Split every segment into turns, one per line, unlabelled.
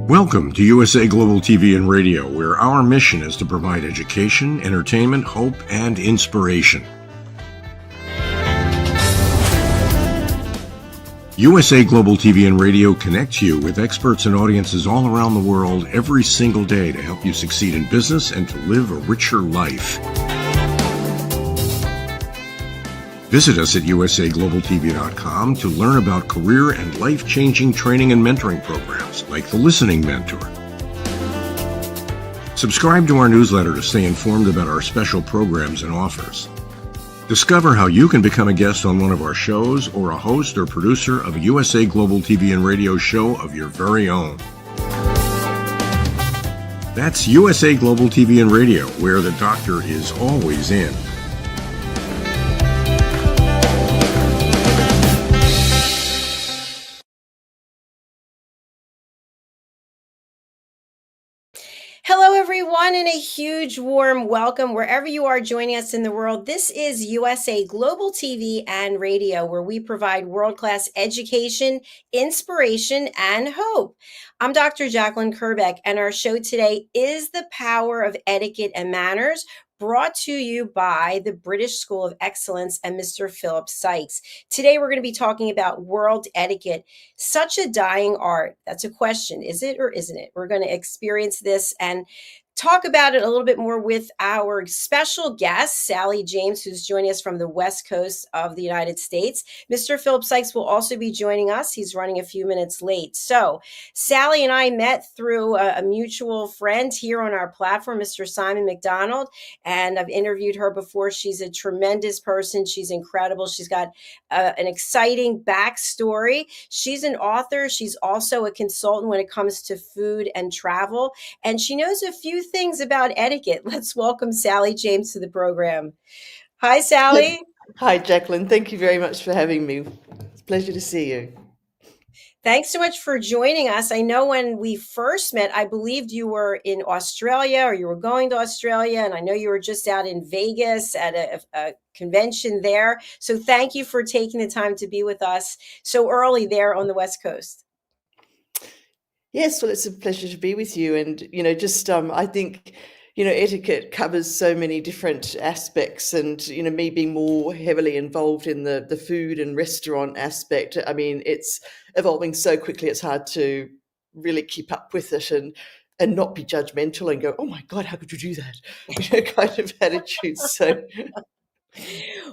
Welcome to USA Global TV and Radio, where our mission is to provide education, entertainment, hope, and inspiration. USA Global TV and Radio connects you with experts and audiences all around the world every single day to help you succeed in business and to live a richer life. Visit us at usaglobaltv.com to learn about career and life-changing training and mentoring programs like the Listening Mentor. Subscribe to our newsletter to stay informed about our special programs and offers. Discover how you can become a guest on one of our shows or a host or producer of a USA Global TV and Radio show of your very own. That's USA Global TV and Radio, where the doctor is always in.
Hello, everyone, and a huge warm welcome wherever you are joining us in the world. This is USA Global TV and Radio, where we provide world-class education, inspiration, and hope. I'm Dr. JACALYN KERBECK, and our show today is The Power of Etiquette and Manners, brought to you by the British School of Excellence and Mr. Philip Sykes. Today, we're going to be talking about world etiquette. Such a dying art. That's a question. Is it or isn't it? We're going to experience this and talk about it a little bit more with our special guest, Sally James, who's joining us from the West Coast of the United States. Mr. Philip Sykes will also be joining us. He's running a few minutes late. So Sally and I met through a mutual friend here on our platform, Mr. Simon McDonald, and I've interviewed her before. She's a tremendous person. She's incredible. She's got an exciting backstory. She's an author. She's also a consultant when it comes to food and travel, and she knows a few things about etiquette. Let's welcome Sally James to the program. Hi, Sally.
Hi, JACALYN. Thank you very much for having me. It's a pleasure to see you.
Thanks so much for joining us. I know when we first met, I believed you were in Australia or you were going to Australia, and I know you were just out in Vegas at a convention there. So thank you for taking the time to be with us so early there on the West Coast.
Yes, well, it's a pleasure to be with you. And, I think, etiquette covers so many different aspects. And, me being more heavily involved in the food and restaurant aspect, I mean, it's evolving so quickly, it's hard to really keep up with it and not be judgmental and go, oh my God, how could you do that? Kind of attitude. So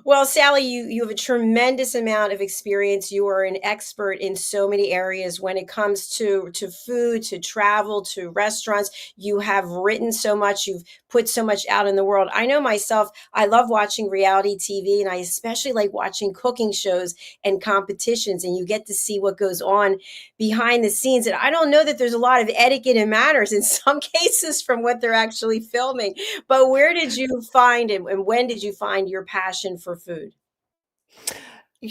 Well, Sally, you have a tremendous amount of experience. You are an expert in so many areas when it comes to food, to travel, to restaurants. You have written so much. You've put so much out in the world. I know myself, I love watching reality TV, and I especially like watching cooking shows and competitions, and you get to see what goes on behind the scenes. And I don't know that there's a lot of etiquette and manners in some cases from what they're actually filming. But where did you find and when did you find your passion for food?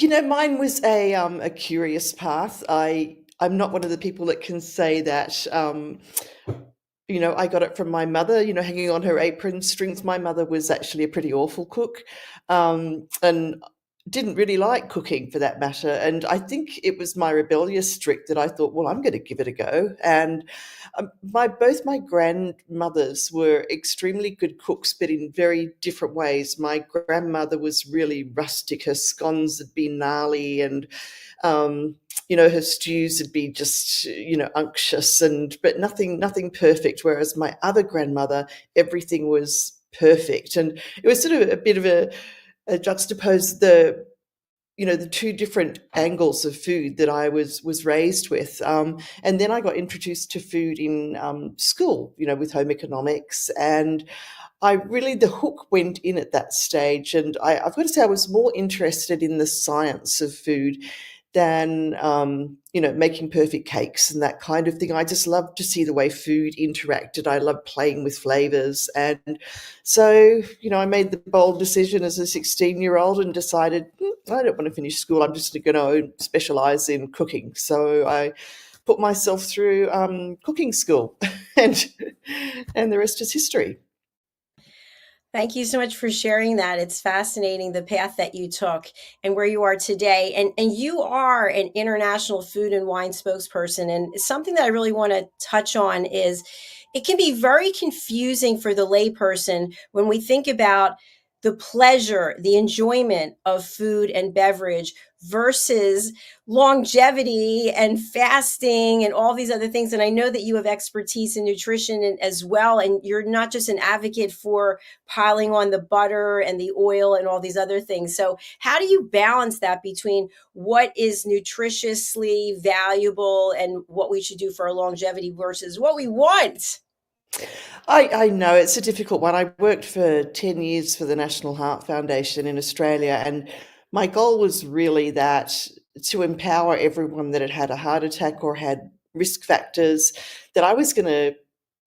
Mine was a curious path. I'm not one of the people that can say that, I got it from my mother, hanging on her apron strings. My mother was actually a pretty awful cook, and didn't really like cooking for that matter. And I think it was my rebellious streak that I thought, well, I'm going to give it a go. And both my grandmothers were extremely good cooks, but in very different ways. My grandmother was really rustic. Her scones would be gnarly, and her stews would be just, unctuous, but nothing perfect. Whereas my other grandmother, everything was perfect. And it was sort of a bit of a juxtapose the two different angles of food that I was raised with. And then I got introduced to food in school, with home economics. And the hook went in at that stage. And I've got to say, I was more interested in the science of food than, making perfect cakes and that kind of thing. I just loved to see the way food interacted. I loved playing with flavors. And so, I made the bold decision as a 16-year-old and decided, I don't want to finish school. I'm just going to specialize in cooking. So I put myself through cooking school and the rest is history.
Thank you so much for sharing that. It's fascinating the path that you took and where you are today. And you are an international food and wine spokesperson. And something that I really want to touch on is it can be very confusing for the layperson when we think about the pleasure, the enjoyment of food and beverage versus longevity and fasting and all these other things. And I know that you have expertise in nutrition as well. And you're not just an advocate for piling on the butter and the oil and all these other things. So how do you balance that between what is nutritiously valuable and what we should do for our longevity versus what we want?
I know it's a difficult one. I worked for 10 years for the National Heart Foundation in Australia, and my goal was really that to empower everyone that had had a heart attack or had risk factors, that I was going to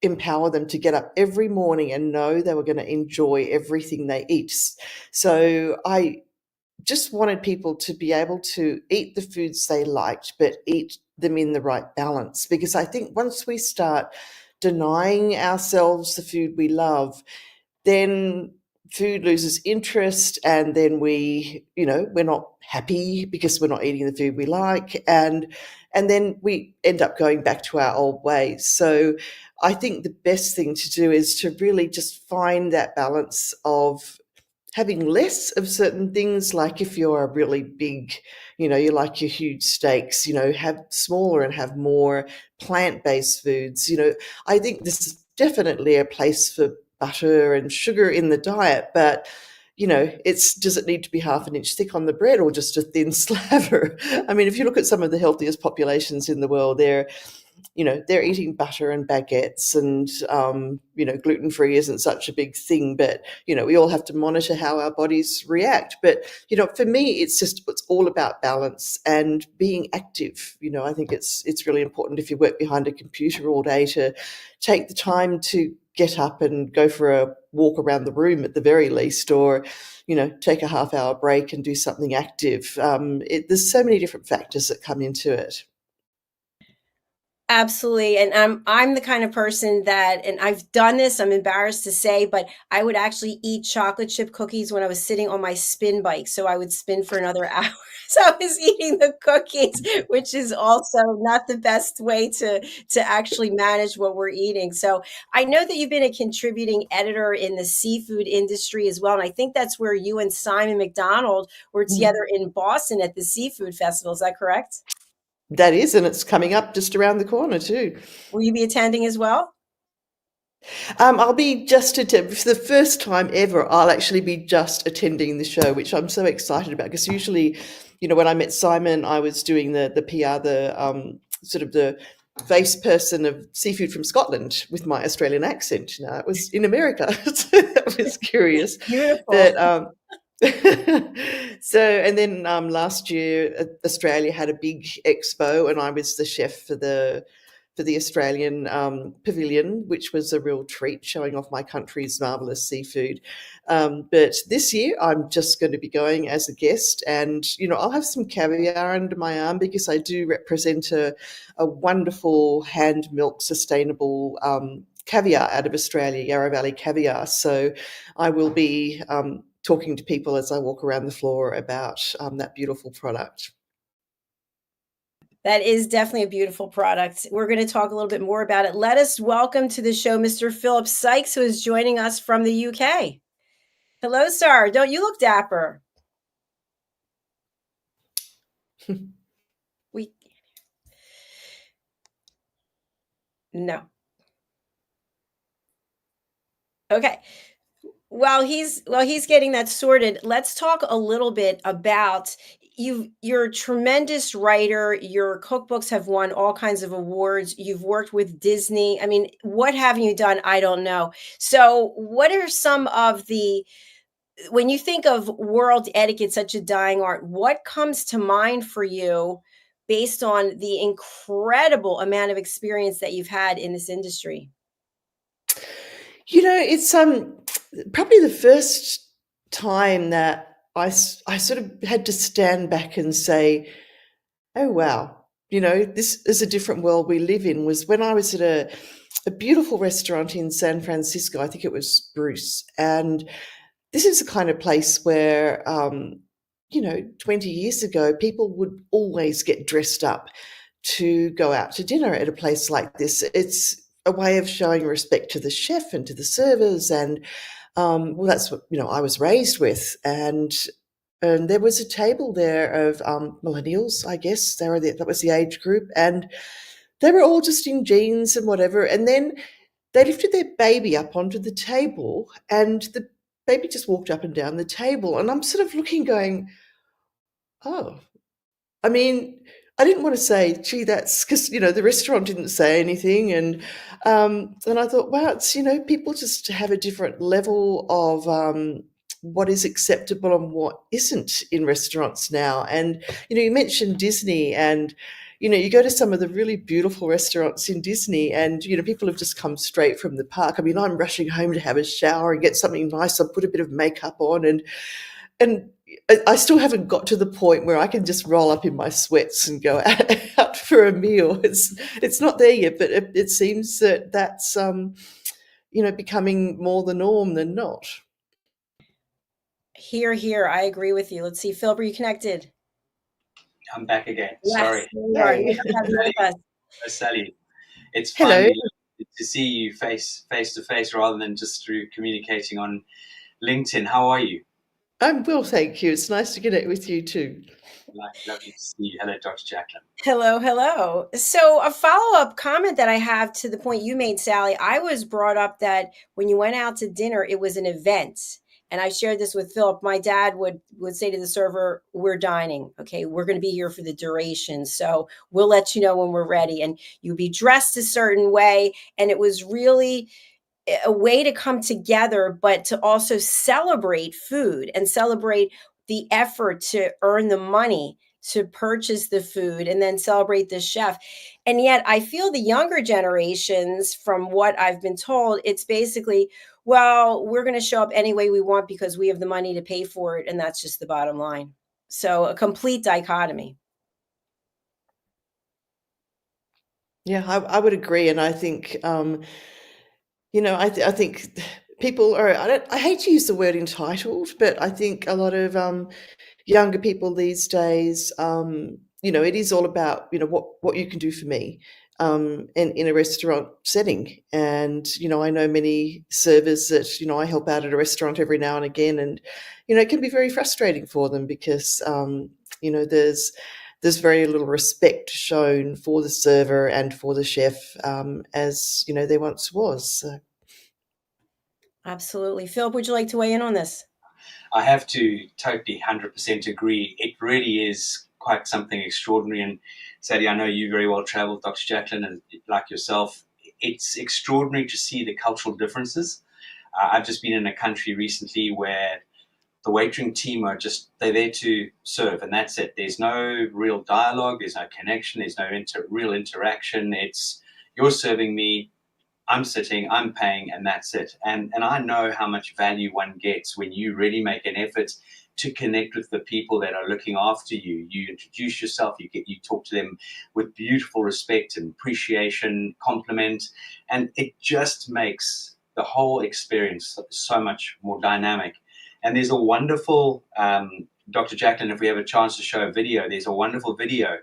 empower them to get up every morning and know they were going to enjoy everything they eat. So I just wanted people to be able to eat the foods they liked, but eat them in the right balance. Because I think once we start denying ourselves the food we love, then food loses interest, and then we're not happy because we're not eating the food we like, and then we end up going back to our old ways. So I think the best thing to do is to really just find that balance of having less of certain things. Like if you're a really big, you like your huge steaks, have smaller and have more plant-based foods. I think this is definitely a place for butter and sugar in the diet, but does it need to be half an inch thick on the bread or just a thin slaver? I mean, if you look at some of the healthiest populations in the world, they're eating butter and baguettes, and gluten-free isn't such a big thing, but we all have to monitor how our bodies react. But for me, it's all about balance and being active. I think it's really important, if you work behind a computer all day, to take the time to get up and go for a walk around the room at the very least, or take a half-hour break and do something active. There's so many different factors that come into it.
Absolutely. And I'm the kind of person that, and I've done this, I'm embarrassed to say, but I would actually eat chocolate chip cookies when I was sitting on my spin bike. So I would spin for another hour. So I was eating the cookies, which is also not the best way to actually manage what we're eating. So I know that you've been a contributing editor in the seafood industry as well. And I think that's where you and Simon McDonald were together in Boston at the Seafood Festival. Is that correct?
That is, and it's coming up just around the corner too.
Will you be attending as well?
I'll be for the first time ever, I'll actually be just attending the show, which I'm so excited about, because usually, when I met Simon, I was doing the PR, sort of the face person of Seafood from Scotland with my Australian accent. It was in America. So that was curious.
Beautiful.
But, so, and then last year Australia had a big expo, and I was the chef for for the Australian pavilion, which was a real treat, showing off my country's marvellous seafood. But this year, I'm just going to be going as a guest, and I'll have some caviar under my arm because I do represent a wonderful hand-milked, sustainable caviar out of Australia, Yarra Valley caviar. So I will be talking to people as I walk around the floor about that beautiful product.
That is definitely a beautiful product. We're going to talk a little bit more about it. Let us welcome to the show Mr. Philip Sykes, who is joining us from the UK. Hello, sir. Don't you look dapper? No. Okay. While he's getting that sorted, let's talk a little bit about you're a tremendous writer. Your cookbooks have won all kinds of awards. You've worked with Disney. I mean, what have you done? I don't know. So, what are some of the when you think of world etiquette, such a dying art, what comes to mind for you based on the incredible amount of experience that you've had in this industry?
It's probably the first time that I sort of had to stand back and say, oh, wow, this is a different world we live in, was when I was at a beautiful restaurant in San Francisco. I think it was Bruce. And this is the kind of place where, 20 years ago, people would always get dressed up to go out to dinner at a place like this. It's a way of showing respect to the chef and to the servers. And, well, that's what, I was raised with. And there was a table there of millennials, I guess. That was the age group. And they were all just in jeans and whatever. And then they lifted their baby up onto the table, and the baby just walked up and down the table. And I'm sort of looking, going, oh, I mean, I didn't want to say, gee, that's because, the restaurant didn't say anything. And I thought, wow, it's, people just have a different level of what is acceptable and what isn't in restaurants now. And, you mentioned Disney, and, you go to some of the really beautiful restaurants in Disney, and, people have just come straight from the park. I mean, I'm rushing home to have a shower and get something nice. I'll put a bit of makeup on, and I still haven't got to the point where I can just roll up in my sweats and go out for a meal. It's not there yet, but it seems that that's becoming more the norm than not.
Here. I agree with you. Let's see. Philip, are you connected?
I'm back again.
Yes,
Sorry.
Hey.
Sally, it's
Hello.
fun to see you face to face rather than just through communicating on LinkedIn. How are you?
I'm well, thank you. It's nice to connect with you too.
Lovely to see you. Hello, Dr. JACALYN.
Hello. So a follow-up comment that I have to the point you made, Sally, I was brought up that when you went out to dinner, it was an event. And I shared this with Philip. My dad would say to the server, we're dining. Okay, we're going to be here for the duration. So we'll let you know when we're ready. And you'd be dressed a certain way. And it was really a way to come together, but to also celebrate food and celebrate the effort to earn the money to purchase the food and then celebrate the chef. And yet I feel the younger generations, from what I've been told, it's basically, well, we're going to show up any way we want because we have the money to pay for it. And that's just the bottom line. So a complete dichotomy.
Yeah, I would agree. And I think, I think people are, I hate to use the word entitled, but I think a lot of younger people these days, it is all about, what you can do for me in a restaurant setting. And, I know many servers that, I help out at a restaurant every now and again. And, it can be very frustrating for them because, there's very little respect shown for the server and for the chef as, there once was. So.
Absolutely. Philip, would you like to weigh in on this?
I have to totally 100% agree. It really is quite something extraordinary. And Sadie, I know you very well traveled, Dr. JACALYN, and like yourself, it's extraordinary to see the cultural differences. I've just been in a country recently where the waitering team they're there to serve, and that's it. There's no real dialogue, there's no connection, there's no real interaction. You're serving me, I'm sitting, I'm paying, and that's it. And I know how much value one gets when you really make an effort to connect with the people that are looking after you. You introduce yourself, you talk to them with beautiful respect and appreciation, compliment, and it just makes the whole experience so much more dynamic. And there's a wonderful, Dr. JACALYN, if we have a chance to show a video, there's a wonderful video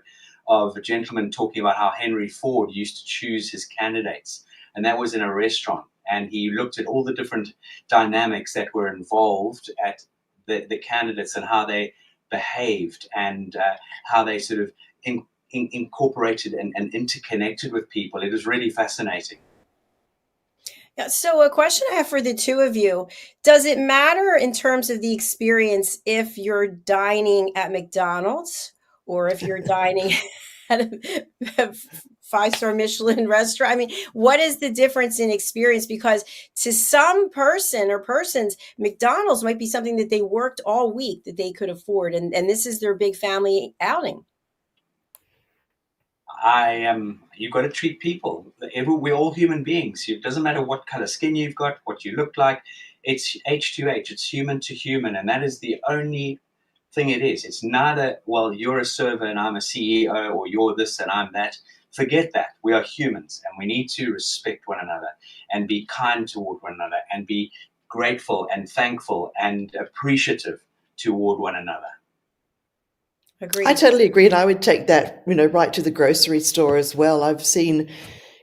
of a gentleman talking about how Henry Ford used to choose his candidates. And that was in a restaurant. And he looked at all the different dynamics that were involved at the candidates and how they behaved and how they sort of incorporated and interconnected with people. It was really fascinating.
Yeah, so a question I have for the two of you, does it matter in terms of the experience if you're dining at McDonald's or if you're dining at a five-star Michelin restaurant? I mean, what is the difference in experience? Because to some person or persons, McDonald's might be something that they worked all week that they could afford, and this is their big family outing.
You've got to treat people. We're all human beings. It doesn't matter what color skin you've got, what you look like. It's H2H. It's human to human, and that is the only thing it is. It's not well, you're a server and I'm a CEO, or you're this and I'm that. Forget that. We are humans, and we need to respect one another and be kind toward one another and be grateful and thankful and appreciative toward one another.
Agreed.
I totally agree. And I would take that, right to the grocery store as well. I've seen,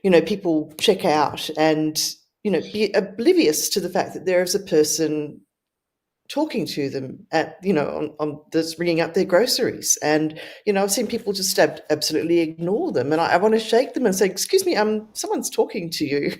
people check out and, be oblivious to the fact that there is a person talking to them at, on that's ringing up their groceries. And, I've seen people just absolutely ignore them. And I want to shake them and say, excuse me, someone's talking to you,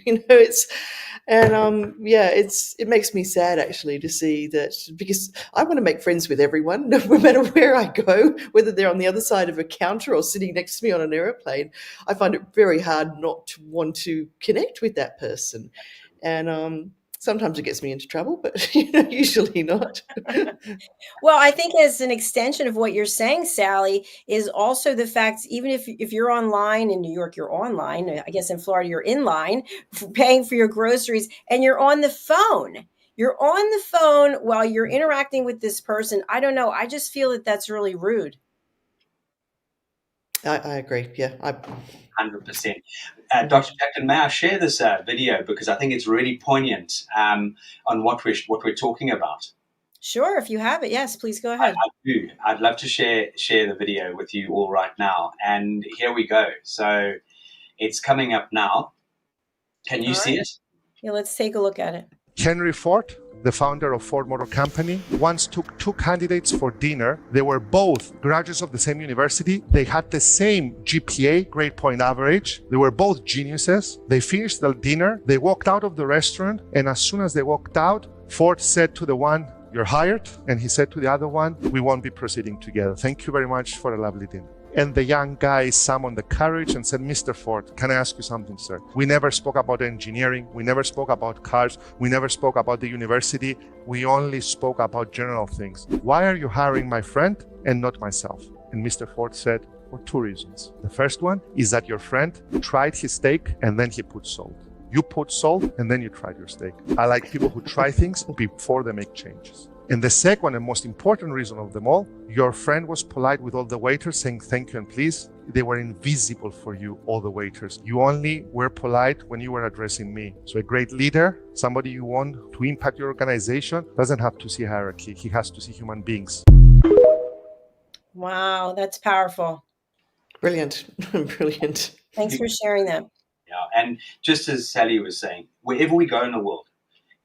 it makes me sad actually to see that, because I want to make friends with everyone, no matter where I go, whether they're on the other side of a counter or sitting next to me on an airplane. I find it very hard not to want to connect with that person. And, sometimes it gets me into trouble, but usually not.
Well, I think as an extension of what you're saying, Sally, is also the fact, even if you're online in New York, you're online. I guess in Florida, you're in line paying for your groceries, and you're on the phone. You're on the phone while you're interacting with this person. I don't know. I just feel that that's really rude.
I agree. Yeah,
100%. Dr. JACALYN, may I share this video, because I think it's really poignant on what we're talking about.
Sure, if you have it, yes, please go ahead.
I do. I'd love to share the video with you all right now. And here we go. So it's coming up now. Can you see it?
Yeah, let's take a look at it.
Henry Ford, the founder of Ford Motor Company, once took two candidates for dinner. They were both graduates of the same university. They had the same GPA, grade point average. They were both geniuses. They finished the dinner. They walked out of the restaurant. And as soon as they walked out, Ford said to the one, "You're hired." And he said to the other one, "We won't be proceeding together. Thank you very much for a lovely dinner." And the young guy summoned the courage and said, "Mr. Ford, can I ask you something, sir? We never spoke about engineering. We never spoke about cars. We never spoke about the university. We only spoke about general things. Why are you hiring my friend and not myself?" And Mr. Ford said, "For two reasons. The first one is that your friend tried his steak and then he put salt. You put salt and then you tried your steak. I like people who try things before they make changes. And the second and most important reason of them all, your friend was polite with all the waiters, saying thank you and please. They were invisible for you, all the waiters. You only were polite when you were addressing me." So a great leader, somebody you want to impact your organization, doesn't have to see hierarchy. He has to see human beings.
Wow, that's powerful.
Brilliant. Brilliant.
Thanks for sharing that.
Yeah, and just as Sally was saying, wherever we go in the world,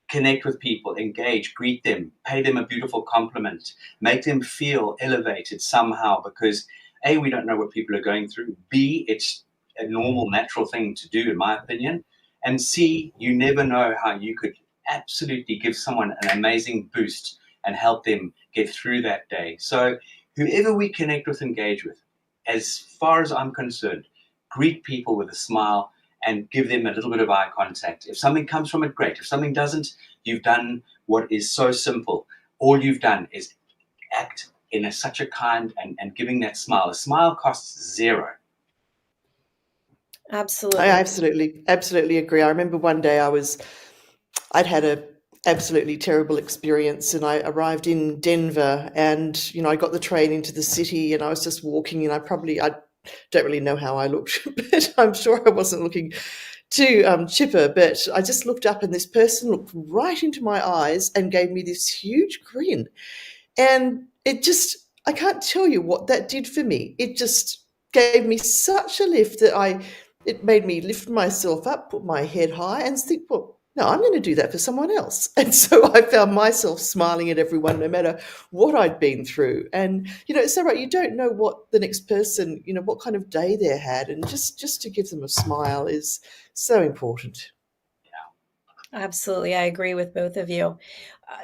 connect with people, engage, greet them, pay them a beautiful compliment, make them feel elevated somehow, because A, we don't know what people are going through. B, it's a normal, natural thing to do, in my opinion. And C, you never know how you could absolutely give someone an amazing boost and help them get through that day. So whoever we connect with, engage with, as far as I'm concerned, greet people with a smile and give them a little bit of eye contact. If something comes from it, great. If something doesn't, you've done what is so simple. All you've done is act in such a kind and giving that smile. A smile costs zero.
Absolutely.
I absolutely agree. I remember one day I'd had a absolutely terrible experience, and I arrived in Denver, and I got the train into the city, and I was just walking, and I don't really know how I looked, but I'm sure I wasn't looking too chipper. But I just looked up, and this person looked right into my eyes and gave me this huge grin, and I can't tell you what that did for me. It just gave me such a lift that it made me lift myself up, put my head high, and think, well, no, I'm going to do that for someone else. And so I found myself smiling at everyone, no matter what I'd been through. And, it's so right. You don't know what the next person, what kind of day they had. And just to give them a smile is so important.
Absolutely. I agree with both of you.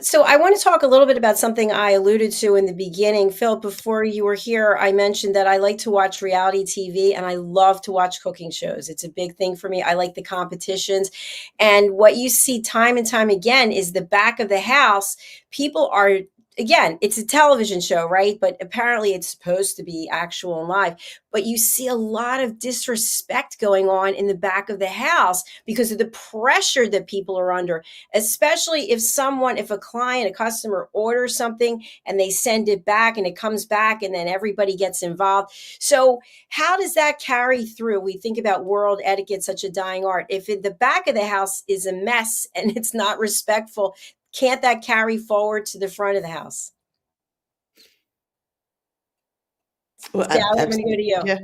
So I want to talk a little bit about something I alluded to in the beginning. Phil, before you were here, I mentioned that I like to watch reality TV and I love to watch cooking shows. It's a big thing for me. I like the competitions. And what you see time and time again is the back of the house. People are, again, it's a television show, right? But apparently it's supposed to be actual and live. But you see a lot of disrespect going on in the back of the house because of the pressure that people are under, especially if a client, a customer orders something and they send it back and it comes back and then everybody gets involved. So how does that carry through? We think about world etiquette, such a dying art. If the back of the house is a mess and it's not respectful, can't that carry forward to the front of the house?
Well,
Sally, I'm going to go to
absolutely.
you.
Yeah.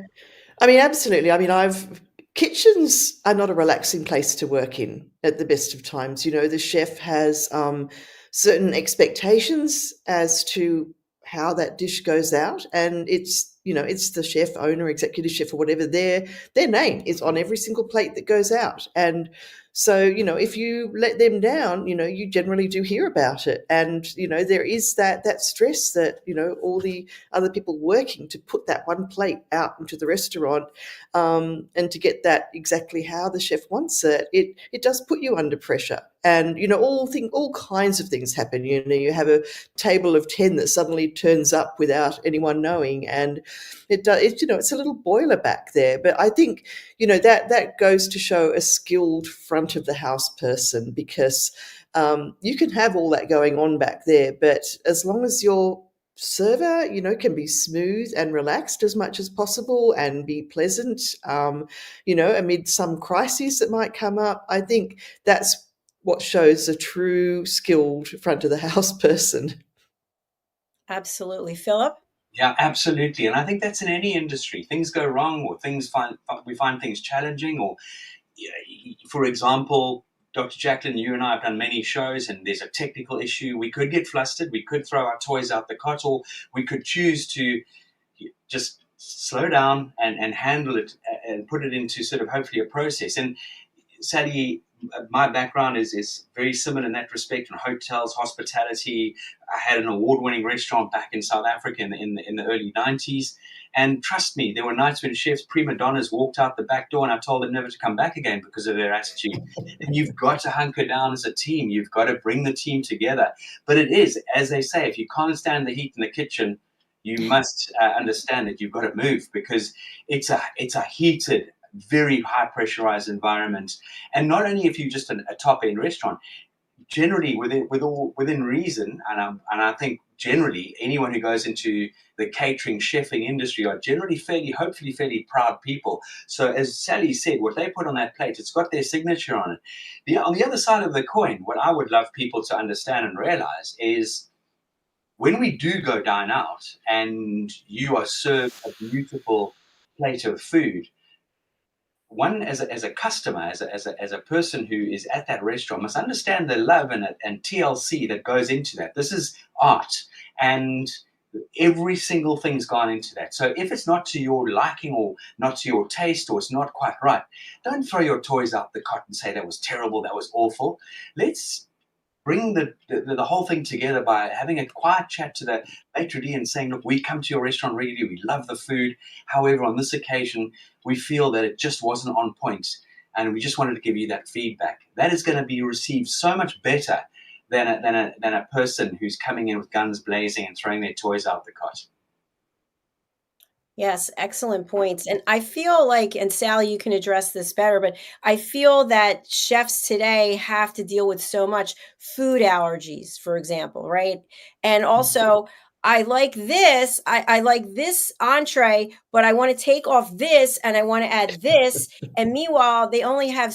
I mean, absolutely. I mean, kitchens are not a relaxing place to work in at the best of times. The chef has certain expectations as to how that dish goes out, and it's the chef, owner, executive chef, or whatever. Their name is on every single plate that goes out, and so if you let them down, you generally do hear about it, and there is that stress that all the other people working to put that one plate out into the restaurant, and to get that exactly how the chef wants it. It does put you under pressure, and all kinds of things happen. You have a table of 10 that suddenly turns up without anyone knowing, and it's a little boiler back there. But I think that goes to show a skilled front of the house person, because you can have all that going on back there, but as long as your server can be smooth and relaxed as much as possible and be pleasant, amid some crises that might come up, I think that's what shows a true skilled front of the house person.
Absolutely. Philip?
Yeah, absolutely. And I think that's in any industry. Things go wrong, or we find things challenging, or for example, Dr. JACALYN, you and I have done many shows, and there's a technical issue. We could get flustered. We could throw our toys out the cot, or we could choose to just slow down and handle it and put it into sort of hopefully a process. And Sally, my background is very similar in that respect, in hotels, hospitality. I had an award-winning restaurant back in South Africa in the early 90s. And trust me, there were nights when chefs, prima donnas, walked out the back door and I told them never to come back again because of their attitude. And you've got to hunker down as a team. You've got to bring the team together. But it is, as they say, if you can't stand the heat in the kitchen, you must understand that you've got to move, because it's a heated, very high pressurized environment. And not only if you're just a top end restaurant, generally within reason, and I think generally anyone who goes into the catering chefing industry are generally hopefully fairly proud people. So as Sally said, what they put on that plate, it's got their signature on it. On the other side of the coin, what I would love people to understand and realize is, when we do go dine out and you are served a beautiful plate of food, one, as a customer, as a person who is at that restaurant, must understand the love and TLC that goes into that. This is art, and every single thing's gone into that. So if it's not to your liking, or not to your taste, or it's not quite right, don't throw your toys out the cot and say that was terrible, that was awful. Let's bring the whole thing together by having a quiet chat to the maitre d' and saying, look, we come to your restaurant regularly, we love the food. However, on this occasion, we feel that it just wasn't on point, and we just wanted to give you that feedback. That is going to be received so much better than a person who's coming in with guns blazing and throwing their toys out the cot.
Yes, excellent points. And I feel like, and Sally, you can address this better, but I feel that chefs today have to deal with so much food allergies, for example, right? And also, I like this entree, but I want to take off this and I want to add this. And meanwhile, they only have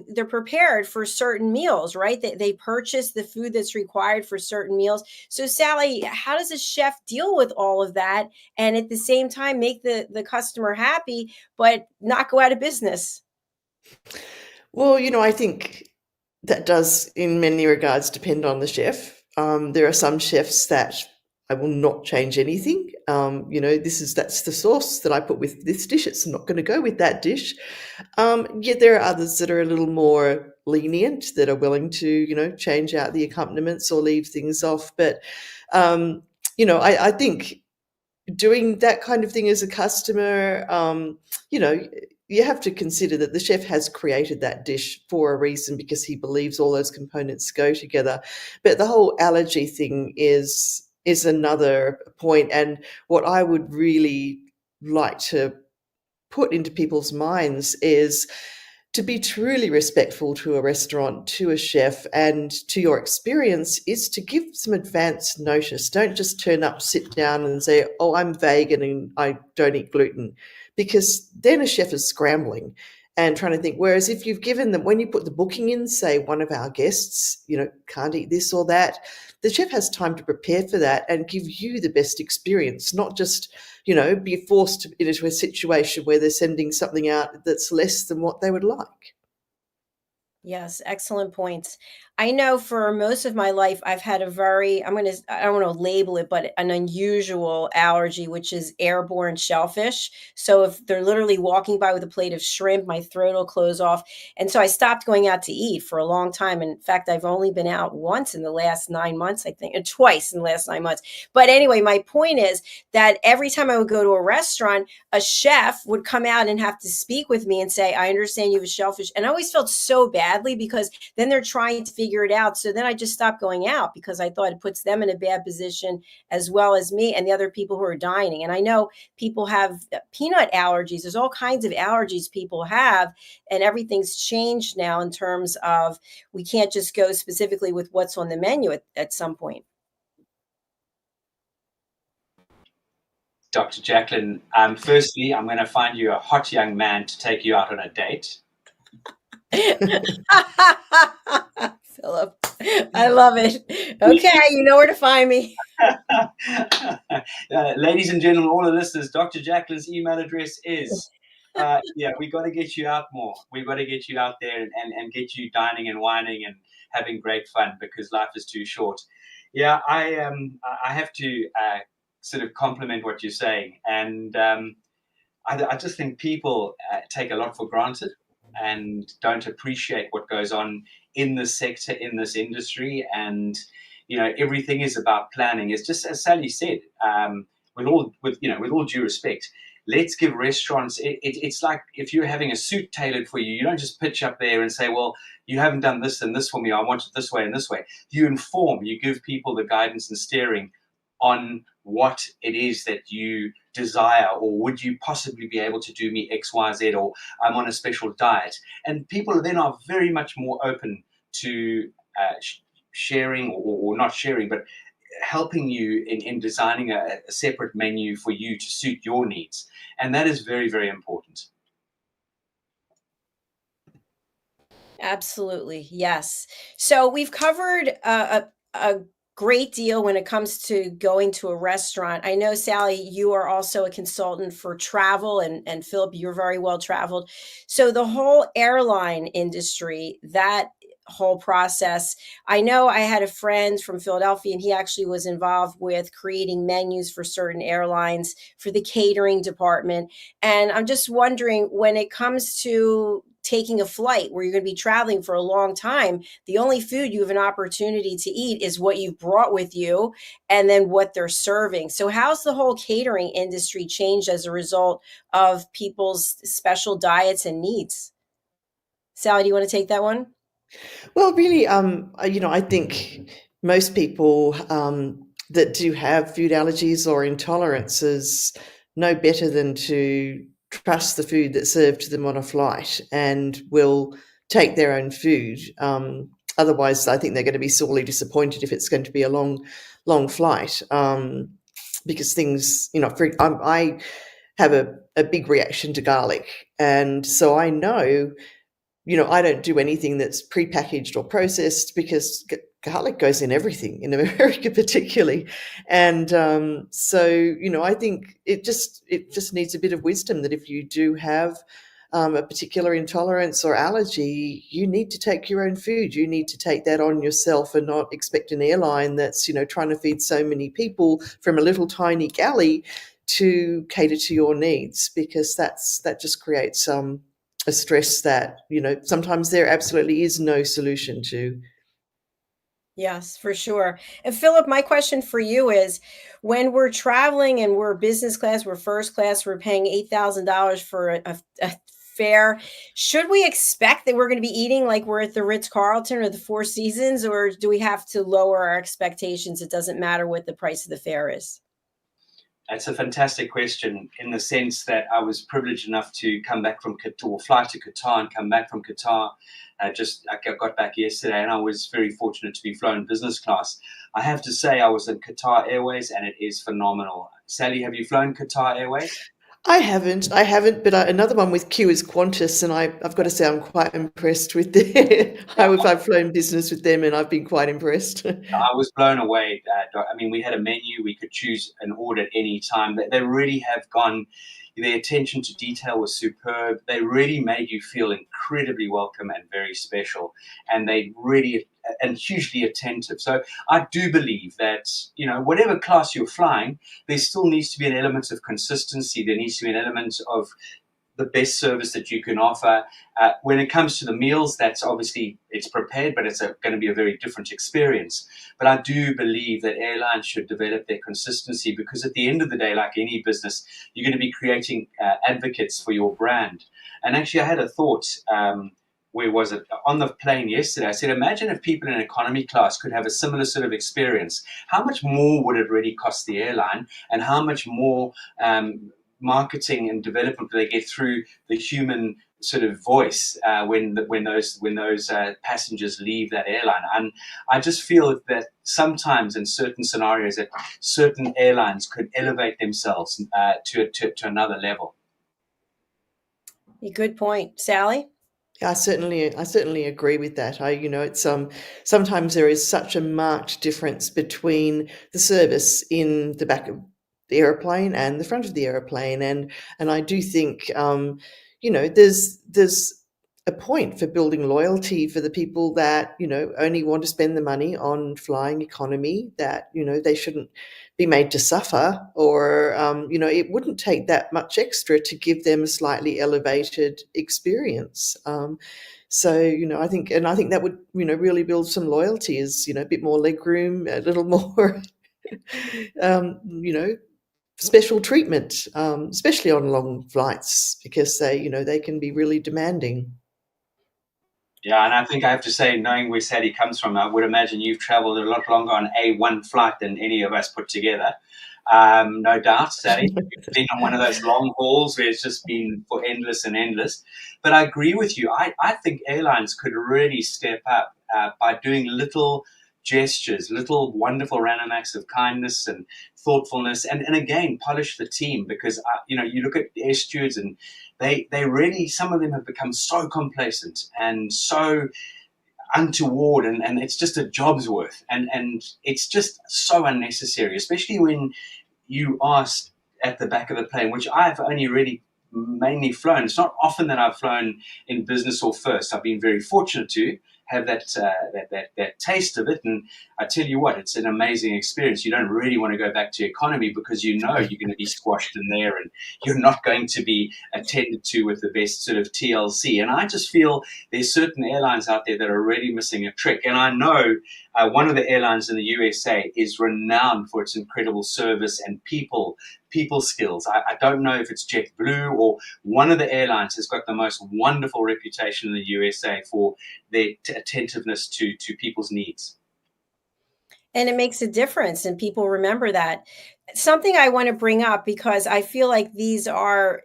they're prepared for certain meals, right? They purchase the food that's required for certain meals. So, Sally, how does a chef deal with all of that? And at the same time make the customer happy but not go out of business?
Well, I think that does, in many regards, depend on the chef. There are some chefs that I will not change anything. That's the sauce that I put with this dish. It's not going to go with that dish. Yet there are others that are a little more lenient, that are willing to, change out the accompaniments or leave things off. But, I think doing that kind of thing as a customer, you have to consider that the chef has created that dish for a reason, because he believes all those components go together. But the whole allergy thing is another point. And what I would really like to put into people's minds is to be truly respectful to a restaurant, to a chef, and to your experience, is to give some advance notice. Don't just turn up, sit down and say, oh, I'm vegan and I don't eat gluten, because then a chef is scrambling and trying to think. Whereas if you've given them, when you put the booking in, say one of our guests, can't eat this or that, the chef has time to prepare for that and give you the best experience, not just, be forced into a situation where they're sending something out that's less than what they would like.
Yes, excellent points. I know for most of my life, I've had I don't want to label it, but an unusual allergy, which is airborne shellfish. So if they're literally walking by with a plate of shrimp, my throat will close off. And so I stopped going out to eat for a long time. In fact, I've only been out once in the last 9 months, I think, and twice in the last 9 months. But anyway, my point is that every time I would go to a restaurant, a chef would come out and have to speak with me and say, I understand you have a shellfish. And I always felt so badly, because then they're trying to figure it out. So then I just stopped going out, because I thought it puts them in a bad position as well as me and the other people who are dining. And I know people have peanut allergies. There's all kinds of allergies people have, and everything's changed now in terms of we can't just go specifically with what's on the menu at some point.
Dr. Jacalyn, firstly, I'm going to find you a hot young man to take you out on a date.
Philip, I love it. Okay, you know where to find me.
Ladies and gentlemen, all the listeners, Dr. Jacalyn's email address is, we got to get you out more. We've got to get you out there and get you dining and wining and having great fun, because life is too short. Yeah, I have to sort of compliment what you're saying. And I just think people take a lot for granted and don't appreciate what goes on in this sector, in this industry. And, everything is about planning. It's just, as Sally said, with all due respect, let's give restaurants, it's like if you're having a suit tailored for you, you don't just pitch up there and say, well, you haven't done this and this for me, I want it this way and this way. You inform, you give people the guidance and steering on what it is that you desire, or would you possibly be able to do me X, Y, Z, or I'm on a special diet. And people then are very much more open to sharing, or not sharing, but helping you in designing a separate menu for you to suit your needs. And that is very, very important.
Absolutely. Yes. So we've covered a great deal when it comes to going to a restaurant. I know, Sally, you are also a consultant for travel, and Philip, you're very well traveled. So the whole airline industry, that whole process, I know I had a friend from Philadelphia, and he actually was involved with creating menus for certain airlines for the catering department. And I'm just wondering, when it comes to taking a flight where you're going to be traveling for a long time, the only food you have an opportunity to eat is what you've brought with you, and then what they're serving. So how's the whole catering industry changed as a result of people's special diets and needs? Sally, do you want to take that one?
Well, really, I think most people that do have food allergies or intolerances no better than to trust the food that's served to them on a flight and will take their own food. Otherwise, I think they're going to be sorely disappointed if it's going to be a long flight, because things, I have a big reaction to garlic, and so I know, I don't do anything that's prepackaged or processed because garlic goes in everything in America, particularly. And so, I think it just needs a bit of wisdom that if you do have a particular intolerance or allergy, you need to take your own food. You need to take that on yourself and not expect an airline that's, trying to feed so many people from a little tiny galley to cater to your needs, because that just creates a stress that, sometimes there absolutely is no solution to.
Yes, for sure. And Philip, my question for you is, when we're traveling and we're business class, we're first class, we're paying $8,000 for a fare, should we expect that we're going to be eating like we're at the Ritz-Carlton or the Four Seasons, or do we have to lower our expectations? It doesn't matter what the price of the fare is.
That's a fantastic question, in the sense that I was privileged enough to come back from Qatar, or fly to Qatar and come back from Qatar. I got back yesterday, and I was very fortunate to be flown business class. I have to say, I was in Qatar Airways, and it is phenomenal. Sally, have you flown Qatar Airways?
I haven't, but another one with Q is Qantas, and I've got to say I'm quite impressed with I've flown business with them, and I've been quite impressed.
I was blown away. I mean, we had a menu. We could choose an order at any time. They really have gone, their attention to detail was superb. They really made you feel incredibly welcome and very special. And they really, and hugely attentive. So I do believe that, whatever class you're flying, there still needs to be an element of consistency. There needs to be an element of the best service that you can offer. When it comes to the meals, that's obviously, it's prepared, but it's going to be a very different experience. But I do believe that airlines should develop their consistency, because at the end of the day, like any business, you're going to be creating advocates for your brand. And actually, I had a thought, where was it? On the plane yesterday, I said, imagine if people in economy class could have a similar sort of experience. How much more would it really cost the airline, and how much more marketing and development do they get through the human sort of voice when those passengers leave that airline? And I just feel that sometimes in certain scenarios that certain airlines could elevate themselves to another level.
A good point. Sally?
I certainly agree with that. It's sometimes there is such a marked difference between the service in the back of the airplane and the front of the airplane, and I do think there's a point for building loyalty for the people that only want to spend the money on flying economy, that they shouldn't be made to suffer, or it wouldn't take that much extra to give them a slightly elevated experience. So I think that would really build some loyalty, is a bit more legroom, a little more special treatment, especially on long flights, because they can be really demanding.
Yeah, and I think I have to say, knowing where Sadie comes from, I would imagine you've traveled a lot longer on one flight than any of us put together. No doubt, Sadie, you've been on one of those long hauls where it's just been for endless and endless. But I agree with you. I think airlines could really step up by doing little gestures, little wonderful random acts of kindness and thoughtfulness, and again, polish the team, because you look at air stewards, and they really, some of them have become so complacent and so untoward, and it's just a job's worth, and it's just so unnecessary, especially when you are at the back of the plane, which I've only really mainly flown. It's not often that I've flown in business or first. I've been very fortunate to have that taste of it, and I tell you what, it's an amazing experience. You don't really want to go back to economy, because you're going to be squashed in there, and you're not going to be attended to with the best sort of TLC. And I just feel there's certain airlines out there that are really missing a trick. And I know one of the airlines in the USA is renowned for its incredible service and people skills. I don't know if it's JetBlue, or one of the airlines has got the most wonderful reputation in the USA for their attentiveness to people's needs.
And it makes a difference, and people remember that. Something I want to bring up, because I feel like these are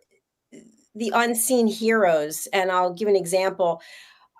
the unseen heroes, and I'll give an example.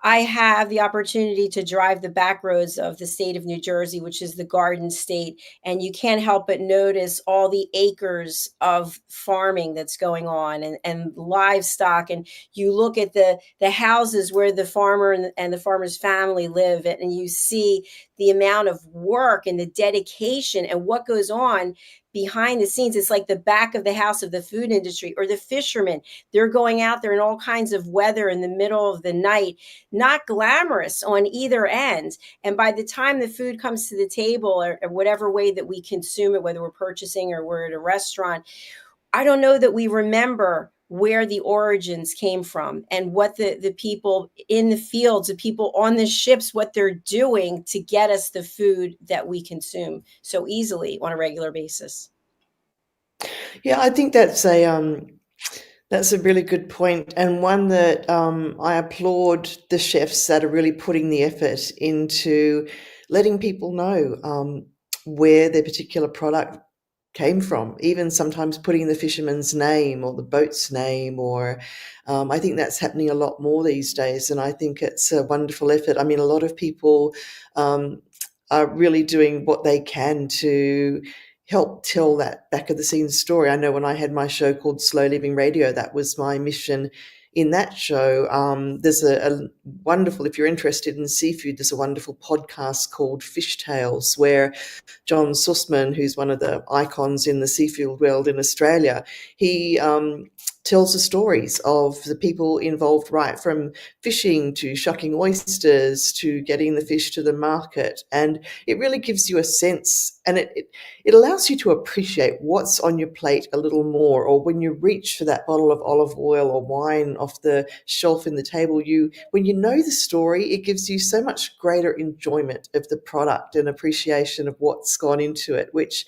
I have the opportunity to drive the back roads of the state of New Jersey, which is the Garden State, and you can't help but notice all the acres of farming that's going on, and livestock. And you look at the houses where the farmer and the farmer's family live, and you see the amount of work and the dedication and what goes on behind the scenes. It's like the back of the house of the food industry. Or the fishermen, they're going out there in all kinds of weather in the middle of the night, not glamorous on either end. And by the time the food comes to the table, or whatever way that we consume it, whether we're purchasing or we're at a restaurant, I don't know that we remember where the origins came from, and what the people in the fields, the people on the ships, what they're doing to get us the food that we consume so easily on a regular basis.
Yeah, I think that's a really good point, and one that I applaud the chefs that are really putting the effort into letting people know where their particular product came from, even sometimes putting the fisherman's name or the boat's name, or I think that's happening a lot more these days, and I think it's a wonderful effort. I mean, a lot of people are really doing what they can to help tell that back of the scenes story. I know when I had my show called Slow Living Radio, that was my mission in that show. There's a wonderful, if you're interested in seafood, there's a wonderful podcast called Fish Tales, where John Sussman, who's one of the icons in the seafood world in Australia, he tells the stories of the people involved, right from fishing to shucking oysters to getting the fish to the market. And it really gives you a sense, and it allows you to appreciate what's on your plate a little more. Or when you reach for that bottle of olive oil or wine off the shelf in the table, when you know the story, it gives you so much greater enjoyment of the product and appreciation of what's gone into it, which,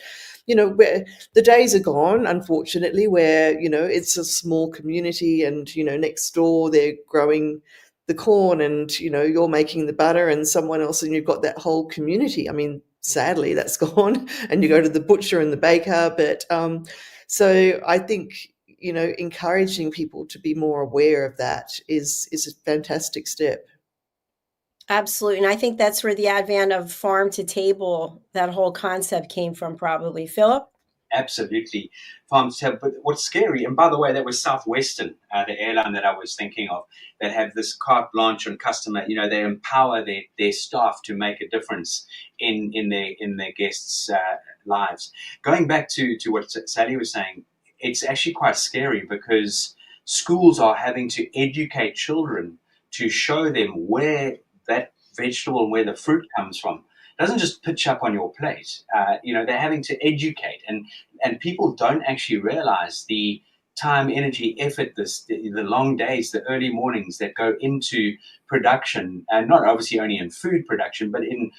where the days are gone, unfortunately, where, it's a small community and, next door they're growing the corn and, you're making the butter and someone else, and you've got that whole community. I mean, sadly, that's gone, and you go to the butcher and the baker. But so I think, encouraging people to be more aware of that is a fantastic step.
Absolutely. And I think that's where the advent of farm to table, that whole concept came from, probably. Philip?
Absolutely. Farm to table. But what's scary, and by the way, that was Southwestern, the airline that I was thinking of, that have this carte blanche on customer. They empower their staff to make a difference in their guests' lives. Going back to what Sally was saying, it's actually quite scary, because schools are having to educate children to show them where that vegetable and where the fruit comes from. It doesn't just pitch up on your plate. They're having to educate, and people don't actually realize the time, energy, effort, the long days, the early mornings that go into production, and not obviously only in food production, but in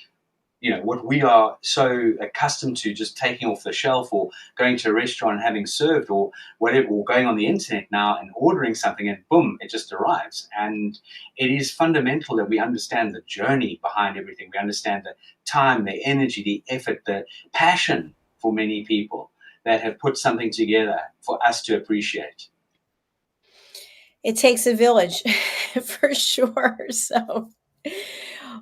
what we are so accustomed to, just taking off the shelf or going to a restaurant and having served, or whatever, or going on the internet now and ordering something, and boom, it just arrives. And it is fundamental that we understand the journey behind everything. We understand the time, the energy, the effort, the passion for many people that have put something together for us to appreciate.
It takes a village for sure. So,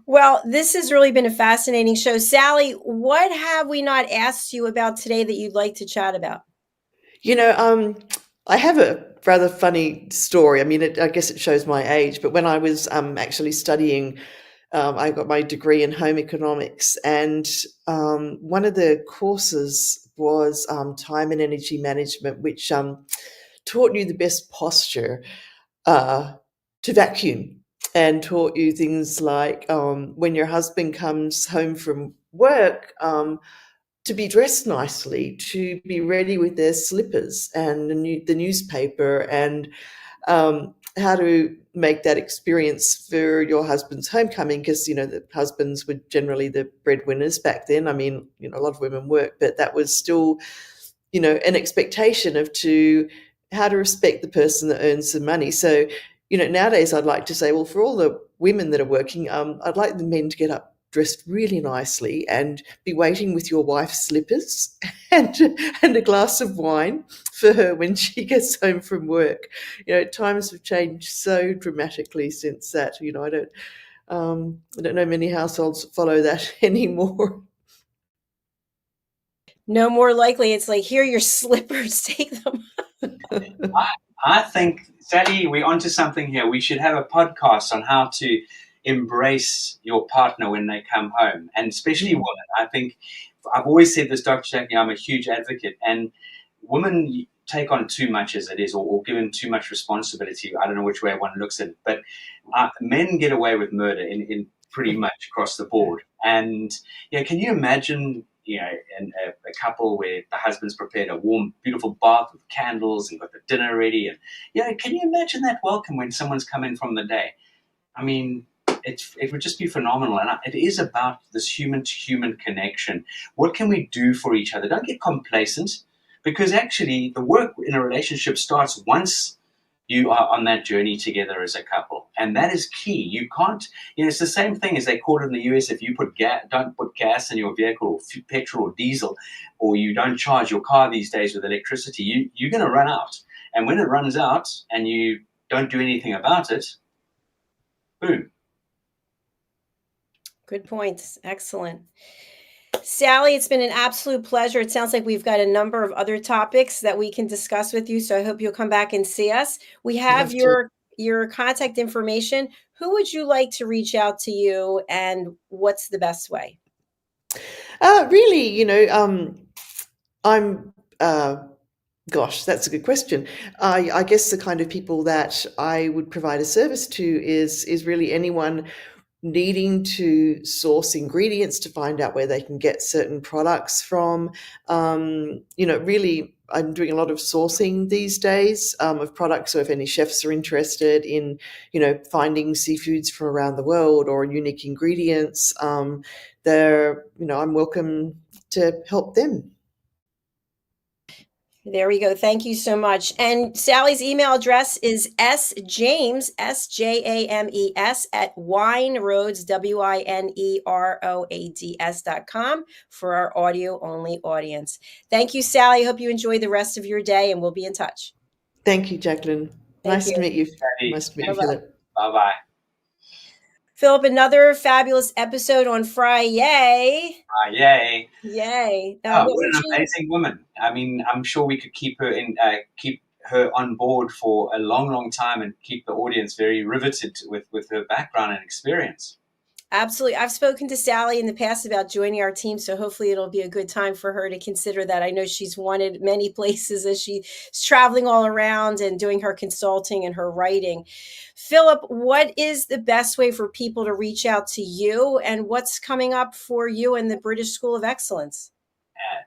well, this has really been a fascinating show. Sally, what have we not asked you about today that you'd like to chat about?
I have a rather funny story. I mean, I guess it shows my age, but when I was actually studying, I got my degree in home economics, and one of the courses was time and energy management, which taught you the best posture to vacuum, and taught you things like when your husband comes home from work, to be dressed nicely, to be ready with their slippers and the newspaper, and how to make that experience for your husband's homecoming, because, the husbands were generally the breadwinners back then. I mean, a lot of women work, but that was still, an expectation of how to respect the person that earns the money. So, nowadays I'd like to say, well, for all the women that are working, I'd like the men to get up dressed really nicely and be waiting with your wife's slippers and a glass of wine for her when she gets home from work. Times have changed so dramatically since that. I don't know many households follow that anymore.
No, more likely it's like, here are your slippers, take them.
I think, Sally, we're onto something here. We should have a podcast on how to embrace your partner when they come home, and especially women. I think I've always said this, Dr. Jackie, I'm a huge advocate, and women take on too much as it is, or given too much responsibility. I don't know which way one looks at it, but men get away with murder in pretty much across the board. And can you imagine a couple where the husband's prepared a warm, beautiful bath with candles and got the dinner ready, and can you imagine that welcome when someone's come in from the day? I mean, it would just be phenomenal. And it is about this human-to-human connection. What can we do for each other? Don't get complacent, because actually the work in a relationship starts once you are on that journey together as a couple. And that is key. You can't, it's the same thing as they call it in the US. If you don't put gas in your vehicle, or petrol or diesel, or you don't charge your car these days with electricity, you're going to run out. And when it runs out and you don't do anything about it, boom.
Good points. Excellent. Sally, it's been an absolute pleasure. It sounds like we've got a number of other topics that we can discuss with you. So I hope you'll come back and see us. We have your contact information. Who would you like to reach out to you, and what's the best way?
Really, I'm, gosh, that's a good question. I guess the kind of people that I would provide a service to is really anyone needing to source ingredients to find out where they can get certain products from. Really, I'm doing a lot of sourcing these days of products. So if any chefs are interested in, finding seafoods from around the world or unique ingredients, I'm welcome to help them.
There we go. Thank you so much. And Sally's email address is sjames, SJAMES, at wineroads, WINEROADS.com for our audio only audience. Thank you, Sally. I hope you enjoy the rest of your day, and we'll be in touch.
Thank you, Jacqueline. Nice to meet you.
Nice
to meet you, Philip.
Bye-bye.
Philip, another fabulous episode on Friday.
Yay.
Yay.
What an amazing woman. I mean, I'm sure we could keep her on board for a long, long time and keep the audience very riveted with her background and experience.
Absolutely. I've spoken to Sally in the past about joining our team, so hopefully it'll be a good time for her to consider that. I know she's wanted many places as she's traveling all around and doing her consulting and her writing. Philip, what is the best way for people to reach out to you, and what's coming up for you and the British School of Excellence?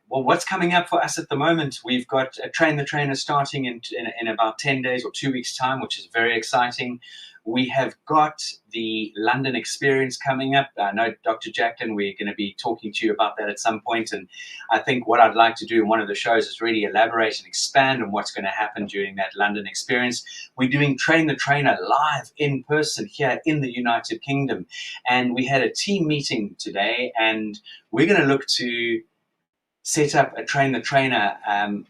Well, what's coming up for us at the moment? We've got a Train the Trainer starting in about 10 days or 2 weeks' time, which is very exciting. We have got the London Experience coming up. I know, Dr. Jacqueline, we're going to be talking to you about that at some point. And I think what I'd like to do in one of the shows is really elaborate and expand on what's going to happen during that London Experience. We're doing Train the Trainer live in person here in the United Kingdom. And we had a team meeting today, and we're going to look to set up a Train the Trainer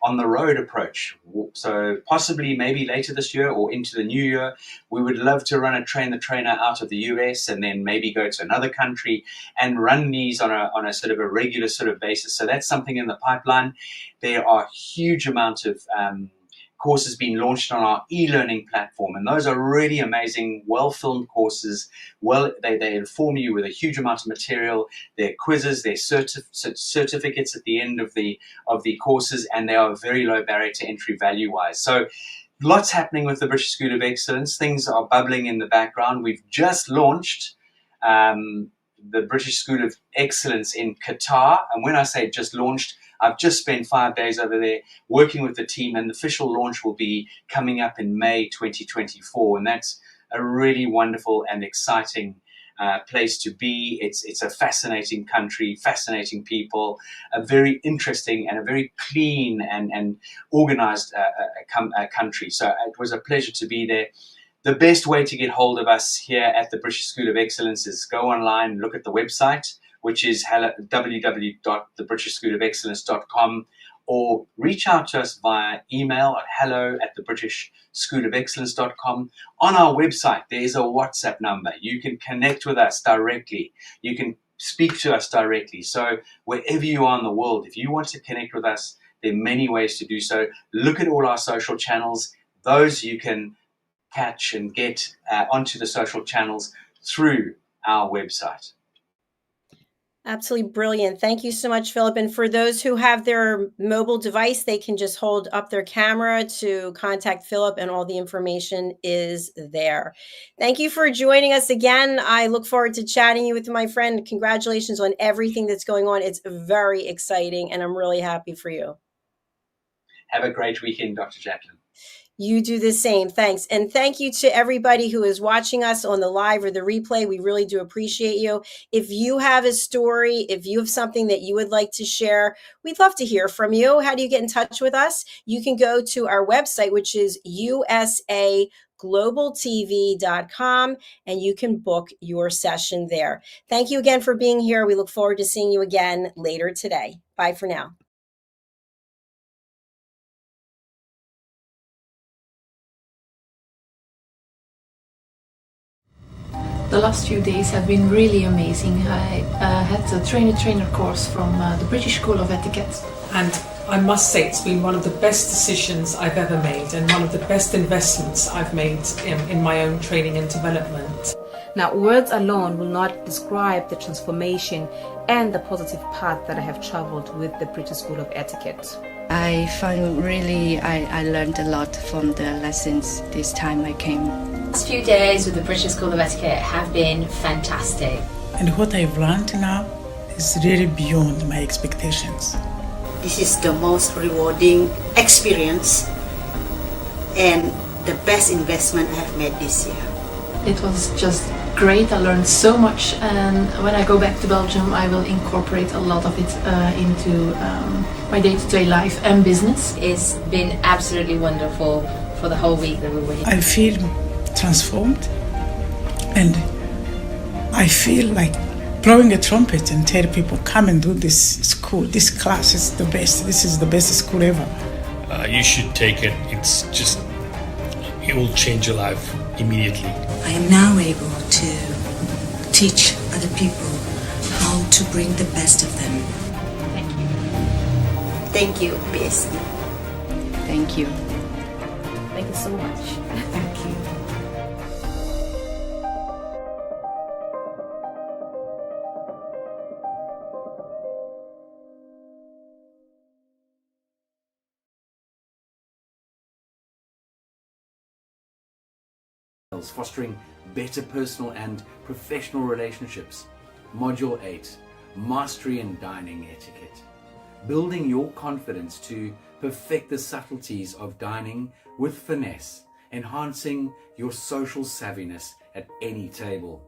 on the road approach. So possibly maybe later this year or into the new year, we would love to run a Train the Trainer out of the US and then maybe go to another country and run these on a sort of a regular sort of basis. So that's something in the pipeline. There are huge amount of courses being launched on our e-learning platform, and those are really amazing, well-filmed courses. They inform you with a huge amount of material. They're quizzes, they're certificates at the end of the courses, and they are very low barrier to entry value-wise. So lots happening with the British School of Excellence. Things are bubbling in the background. We've just launched the British School of Excellence in Qatar, and when I say just launched, I've just spent 5 days over there working with the team, and the official launch will be coming up in May 2024. And that's a really wonderful and exciting place to be. It's a fascinating country, fascinating people, a very interesting and a very clean and organized country. So it was a pleasure to be there. the best way to get hold of us here at the British School of Excellence is go online, look at the website, which is www.thebritishschoolofexcellence.com, or reach out to us via email at hello@thebritishschoolofexcellence.com. On our website, there is a WhatsApp number. You can connect with us directly. You can speak to us directly. So wherever you are in the world, if you want to connect with us, there are many ways to do so. Look at all our social channels. Those you can catch and get onto the social channels through our website.
Absolutely brilliant. Thank you so much, Philip. And for those who have their mobile device, they can just hold up their camera to contact Philip, and all the information is there. Thank you for joining us again. I look forward to chatting you with my friend. Congratulations on everything that's going on. It's very exciting, and I'm really happy for you.
Have a great weekend, Dr. JACALYN.
You do the same. Thanks. And thank you to everybody who is watching us on the live or the replay. We really do appreciate you. If you have a story, if you have something that you would like to share, we'd love to hear from you. How do you get in touch with us? You can go to our website, which is usaglobaltv.com, and you can book your session there. Thank you again for being here. We look forward to seeing you again later today. Bye for now.
The last few days have been really amazing. I had a trainer course from the British School of Etiquette.
And I must say it's been one of the best decisions I've ever made and one of the best investments I've made in my own training and development.
Now, words alone will not describe the transformation and the positive path that I have traveled with the British School of Etiquette.
I find really I learned a lot from the lessons this time I came.
The last few days with the British School of Etiquette have been fantastic.
And what I've learned now is really beyond my expectations.
This is the most rewarding experience and the best investment I have made this year.
It was just great. I learned so much, and when I go back to Belgium I will incorporate a lot of it into my day-to-day life and business.
It's been absolutely wonderful for the whole week that we were here.
I feel transformed, and I feel like blowing a trumpet and tell people, come and do this school. This class is the best. This is the best school ever.
You should take it. It will change your life immediately.
I am now able to teach other people how to bring the best of them.
Thank you.
Thank you, best.
Thank you.
Thank you so much.
Thank you.
Fostering better personal and professional relationships. Module 8, Mastery in Dining Etiquette. Building your confidence to perfect the subtleties of dining with finesse, enhancing your social savviness at any table.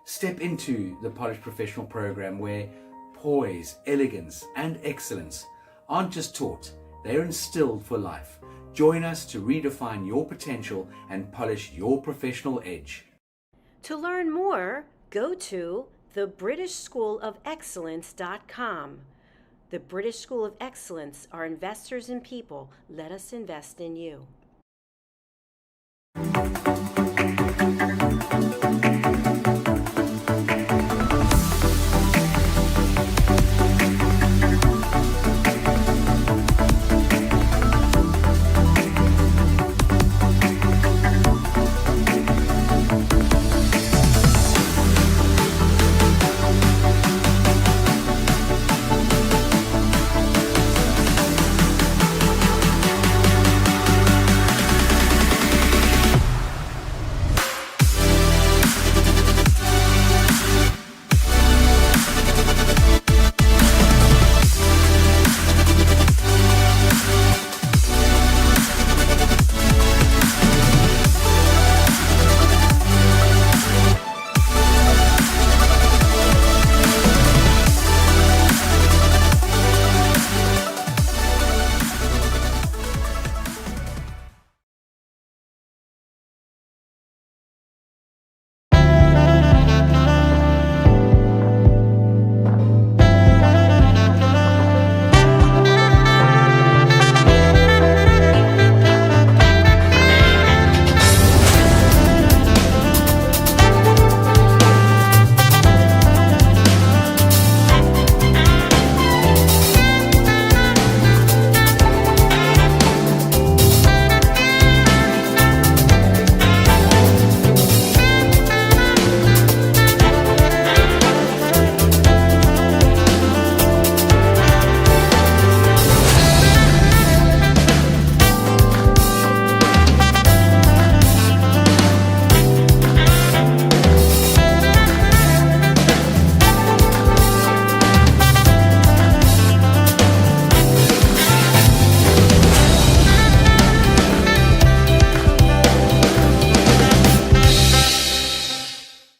Step into the Polished Professional program where poise, elegance, and excellence aren't just taught, they're instilled for life. Join us to redefine your potential and polish your professional edge.
To learn more, go to thebritishschoolofexcellence.com. The British School of Excellence are investors in people. Let us invest in you.